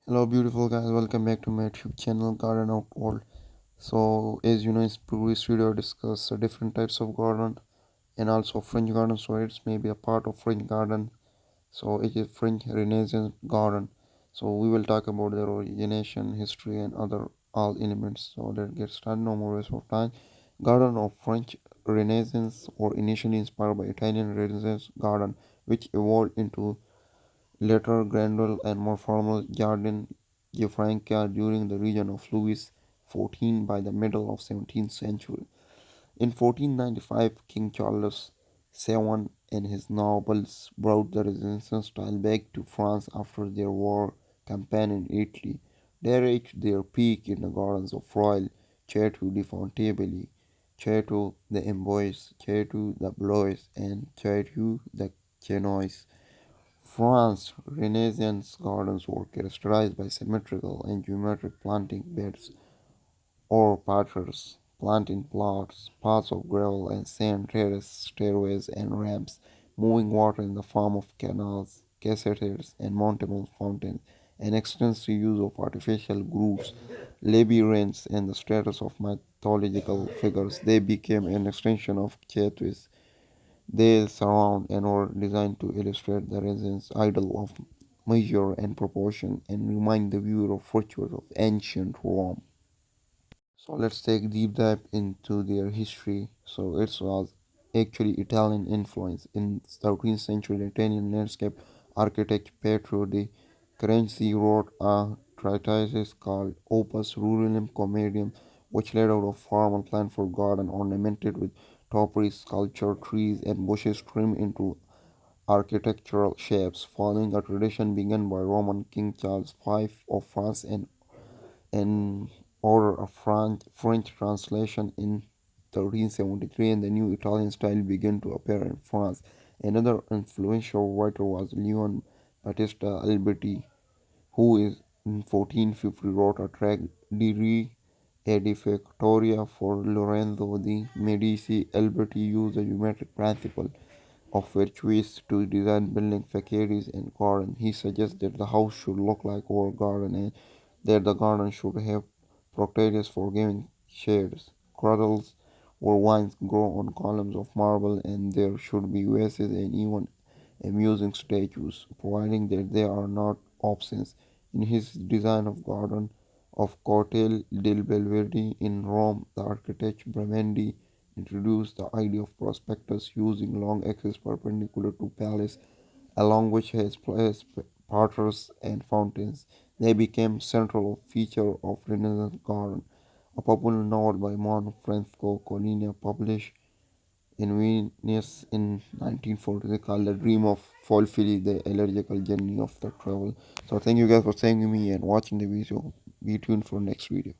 Hello, beautiful guys. Welcome back to my YouTube channel, Garden of World. So, as you know, in previous video, I discussed different types of garden and also French garden. So, it's maybe a part of French garden. So, it is French Renaissance garden. So, we will talk about their origination, history, and other all elements. So, let's get started. No more waste of time. Garden of French Renaissance, or initially inspired by Italian Renaissance garden, which evolved into later grander and more formal Jardin Gianfranca during the reign of Louis XIV by the middle of 17th century. In 1495, King Charles VII and his nobles brought the Renaissance style back to France after their war campaign in Italy. They reached their peak in the gardens of Royal Chateau de Fontainebleau, Chateau d'Amboise, Chateau de Blois, and Chateau de Chenois. France's Renaissance gardens were characterized by symmetrical and geometric planting beds or parterres, planting plots, paths of gravel and sand, terraces, stairways, and ramps, moving water in the form of canals, cascades, and mountable fountains, an extensive use of artificial grooves, labyrinths, and the status of mythological figures. They became an extension of Chateau's. They surround and were designed to illustrate the resident's ideal of measure and proportion and remind the viewer of virtues of ancient Rome. So let's take deep dive into their history. So it was actually Italian influence. In 13th century, the Italian landscape architect Pietro de Carenzi wrote a treatise called Opus Ruralium Comedium, which laid out a formal plan for garden ornamented with topiaries, sculpture, trees, and bushes trimmed into architectural shapes, following a tradition begun by Roman King Charles V of France and an order of French translation in 1373, and the new Italian style began to appear in France. Another influential writer was Leon Battista Alberti, who in 1450 wrote a tract De Re Edificatoria for Lorenzo de' Medici. Alberti used the geometric principle of virtues to design building facades and gardens. He suggests that the house should look like our garden and that the garden should have portals for giving shades, cradles where vines grow on columns of marble, and there should be vases and even amusing statues, providing that they are not obscene. In his design of garden of Cortel del Belvedere in Rome, the architect Bramendi introduced the idea of prospectus using long axes perpendicular to palace, along which has placed parterres and fountains. They became central feature of Renaissance garden. A popular novel by Francesco Collina published in Venice in 1943 called The Dream of Fulfilling the Allergical Journey of the Travel. So thank you guys for staying with me and watching the video. Be tuned for next video.